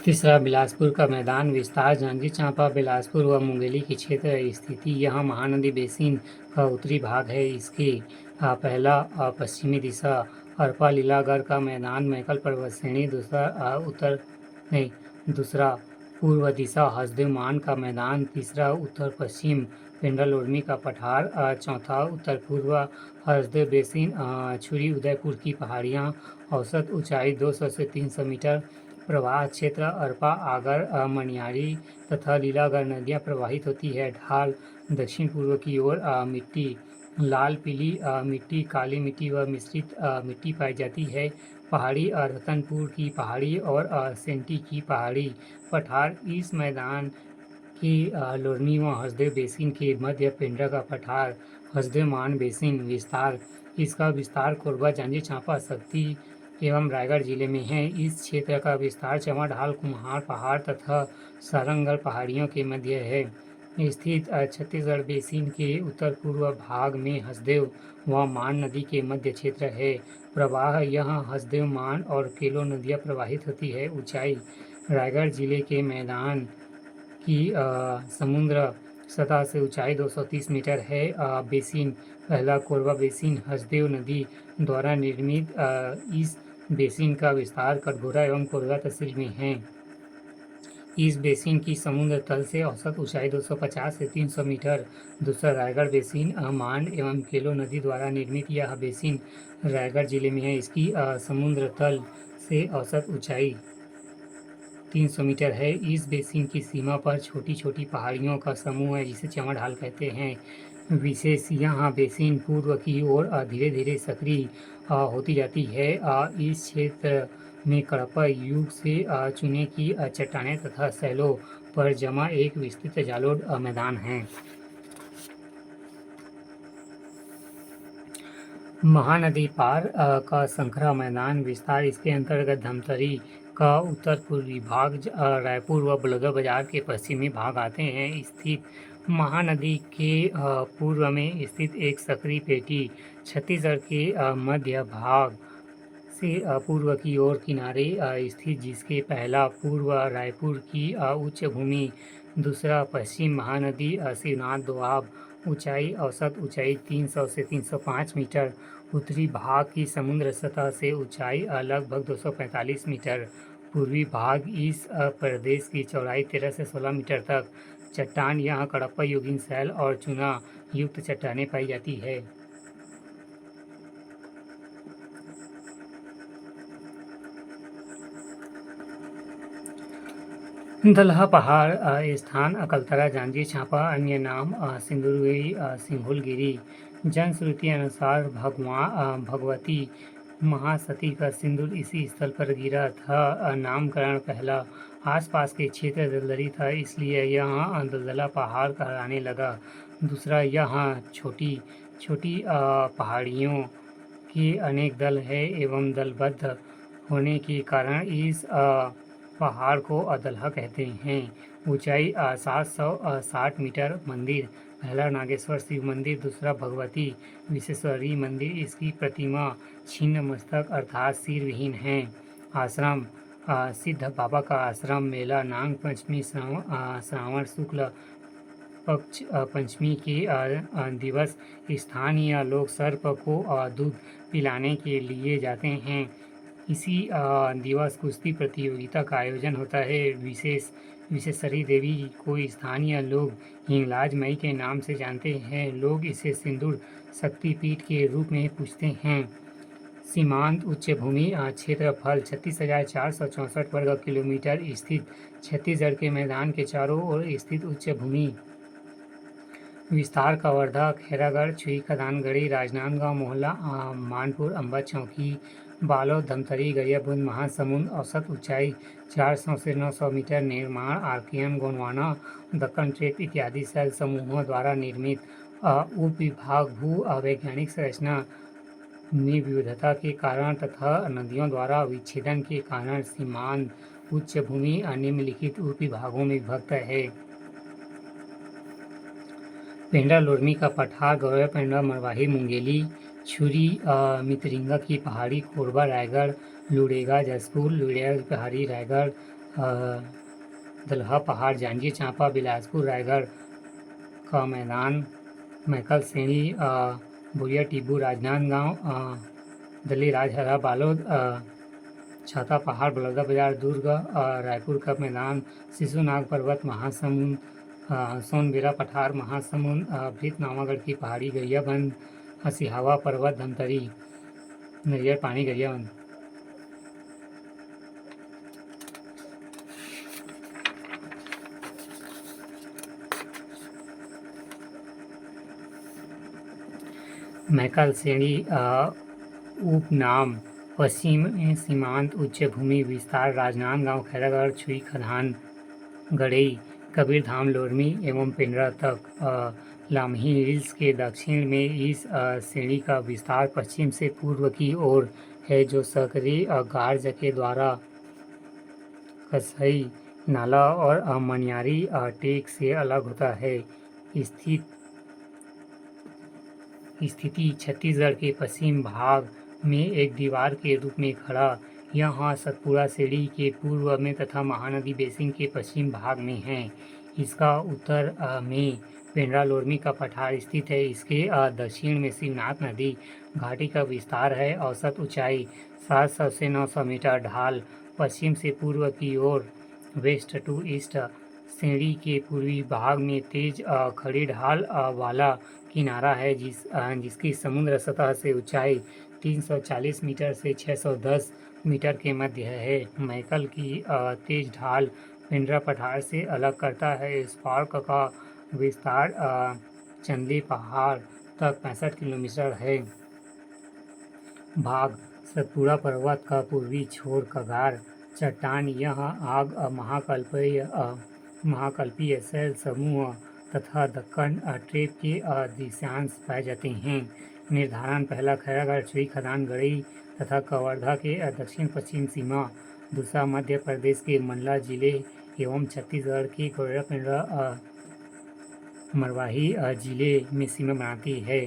तीसरा, बिलासपुर का मैदान विस्तार। जांजगीर चांपा, बिलासपुर व मुंगेली की क्षेत्र स्थिति यह महानदी बेसिन का उत्तरी भाग है। इसके पहला पश्चिमी दिशा अरपा लीलागढ़ का मैदान मैकल पर्वत श्रेणी, दूसरा पूर्व दिशा हसदेव मान का मैदान, तीसरा उत्तर पश्चिम पेंड्रा-लोरमी का पठार, चौथा उत्तर पूर्व हसदेव बेसिन छुरी उदयपुर की पहाड़ियाँ। औसत ऊंचाई 200 से 300 मीटर। प्रवाह क्षेत्र अरपा, आगर, मनियारी तथा लीलागढ़ नदियाँ प्रवाहित होती है। ढाल दक्षिण पूर्व की ओर मिट्टी लाल पीली मिट्टी, काली मिट्टी व मिश्रित मिट्टी पाई जाती है। पहाड़ी रतनपुर की पहाड़ी और सेंटी की पहाड़ी। पठार इस मैदान की लोरमी व हसदेव बेसिन के मध्य पेंड्रा का पठार हसदेव मान बेसिन। विस्तार इसका विस्तार कोरबा, जांजगीर चांपा, शक्ति एवं रायगढ़ जिले में है। इस क्षेत्र का विस्तार चवा ढाल, कुम्हार पहाड़ तथा सारंगगढ़ पहाड़ियों के मध्य है स्थित। छत्तीसगढ़ बेसिन के उत्तर पूर्व भाग में हसदेव व मान नदी के मध्य क्षेत्र है। प्रवाह यहाँ हसदेव, मान और केलो नदियाँ प्रवाहित होती है। ऊंचाई रायगढ़ जिले के मैदान की समुद्र सतह से ऊंचाई 230 मीटर है। बेसिन पहला कोरबा बेसिन हसदेव नदी द्वारा निर्मित। इस बेसिन का विस्तार कटघोरा एवं कोरबा तहसील में है। इस बेसिन की समुद्र तल से औसत ऊंचाई 250 से 300 मीटर। दूसरा रायगढ़ बेसिन मान एवं केलो नदी द्वारा निर्मित यह बेसिन रायगढ़ जिले में है। इसकी समुद्र तल से औसत ऊंचाई 300 मीटर है। इस बेसिन की सीमा पर छोटी छोटी पहाड़ियों का समूह है जिसे चवा ढाल कहते हैं। विशेष यहाँ बेसिन पूर्व की ओर धीरे धीरे सक्रिय होती जाती है। इस क्षेत्र में कडप्पा युग से चूने की चट्टानें तथा सैलों पर जमा एक विस्तृत जालोद मैदान है। महानदी पार का संकरा मैदान विस्तार इसके अंतर्गत धमतरी का उत्तर पूर्वी भाग, रायपुर व बलौदाबाजार के पश्चिमी भाग आते हैं। स्थित महानदी के पूर्व में स्थित एक सक्रिय पेटी छत्तीसगढ़ के मध्य भाग से पूर्व की ओर किनारे स्थित, जिसके पहला पूर्व रायपुर की उच्च भूमि, दूसरा पश्चिम महानदी शिवनाथ दोआब। ऊंचाई औसत ऊंचाई 300 से 305 मीटर। उत्तरी भाग की समुद्र सतह से ऊंचाई लगभग 245 मीटर। पूर्वी भाग इस प्रदेश की चौड़ाई 13 से 16 मीटर तक। चट्टान यहाँ कडप्पा युगीन शैल और चूना युक्त चट्टानें पाई जाती है। दलहा पहाड़ स्थान अकलतरा, जांजगीर चांपा। अन्य नाम सिंदूरगिरी, सिंहुलगिरी। जनश्रुति अनुसार भगवती महासती का सिंदूर इसी स्थल पर गिरा था। नामकरण पहला आसपास के क्षेत्र दलदली था, इसलिए यहाँ दलदला पहाड़ कहलाने लगा। दूसरा, यहाँ छोटी छोटी पहाड़ियों के अनेक दल है एवं दलबद्ध होने के कारण इस पहाड़ को अदलहा कहते हैं। ऊंचाई 760 मीटर। मंदिर पहला नागेश्वर शिव मंदिर, दूसरा भगवती विश्वेश्वरी मंदिर। इसकी प्रतिमा छिन्न मस्तक अर्थात सिर विहीन है। आश्रम सिद्ध बाबा का आश्रम। मेला नाग पंचमी श्रावण शुक्ल पक्ष पंचमी के दिवस स्थानीय लोग सर्प को दूध पिलाने के लिए जाते हैं। इसी दिवस कुश्ती प्रतियोगिता का आयोजन होता है। विश्वेश्वरी देवी को स्थानीय लोग हिंगलाज मई के नाम से जानते हैं। लोग इसे सिंदूर शक्तिपीठ के रूप में पूजते हैं। सीमांत उच्च भूमि क्षेत्रफल 36,464 वर्ग किलोमीटर स्थित छत्तीसगढ़ के मैदान के चारों ओर स्थित उच्च भूमि। विस्तार कवर्धा, खैरागढ़, छुई खदानगढ़ी, राजनांदगांव, मोहला, मानपुर, अम्बा चौकी, बालोद, धमतरी, गरियाबंद, महासमुंद। औसत ऊंचाई 400 से 900 मीटर। निर्माण आर्कियन, गोंडवाना, दक्कन ट्रेप इत्यादि शैल समूहों द्वारा निर्मित। उप विभाग भू वैज्ञानिक संरचना में विविधता के कारण तथा नदियों द्वारा विच्छेदन के कारण सीमांत उच्च भूमि निम्नलिखित उप विभागों में विभक्त है। पेंड्रा लोरमी का पठार, गौरव पेंड्रा, मरवाही, मुंगेली, छुरी मितरिंगा की पहाड़ी, कोरबा रायगढ़, लुड़ेगा जसपुर, लुड़ेगा की पहाड़ी रायगढ़, दलहा पहाड़, जांजगीर चांपा, बिलासपुर, रायगढ़ का मैदान, मैकल श्रेणी, बुरिया टिब्बू, राजनांदगांव, दल्ली राजहरा, बालोद, छाता पहाड़, बलौदाबाजार, दुर्ग, रायपुर का मैदान, शिशुनाग पर्वत, महासमुंद, सोनबेरा पठार, महासमुंद, भृत नावागढ़ की पहाड़ी, गरियाबंद, सिहावा पर्वत, धमतरी, नरियर पानी, गरियाबंद। मैकल श्रेणी उपनाम, पश्चिम सीमांत, उच्च भूमि विस्तार, राजनांदगांव, खैरागढ़, छुई खदान, गड़ई, कबीरधाम, लोरमी एवं पेंड्रा तक। लामही हिल्स के दक्षिण में इस श्रेणी का विस्तार पश्चिम से पूर्व की ओर है, जो सकरी गार्ज के द्वारा कसई नाला और मनियारी टेक से अलग होता है। स्थिति छत्तीसगढ़ के पश्चिम भाग में एक दीवार के रूप में खड़ा, यह सतपुड़ा श्रेणी के पूर्व में तथा महानदी बेसिन के पश्चिम भाग में है। इसका उत्तर में पेंड्रा लोरमी का पठार स्थित है। इसके दक्षिण में शिवनाथ नदी घाटी का विस्तार है। औसत ऊंचाई 700 से 900 मीटर। ढाल पश्चिम से पूर्व की ओर, वेस्ट टू ईस्ट। श्रेणी के पूर्वी भाग में तेज खड़ी ढाल वाला किनारा है, जिसकी समुद्र सतह से ऊंचाई 340 मीटर से 610 मीटर के मध्य है। मैकल की तेज ढाल पेंड्रा पठार से अलग करता है। इस पार्क का विस्तार चंदली पहाड़ तक 65 किलोमीटर है। भाग सतपुड़ा पर्वत का पूर्वी छोर, कगार चट्टान, यह आग महाकल्पीय शैल समूह तथा दक्कन ट्रेप के दृश्यांश पाए जाते हैं। निर्धारण पहला, खैरागढ़, छुई खदान, गड़ई तथा कवर्धा के दक्षिण पश्चिम सीमा। दूसरा, मध्य प्रदेश के मंडला जिले एवं छत्तीसगढ़ के कोयरा पेंड्रा मरवाही जिले में सीमा बनाती है।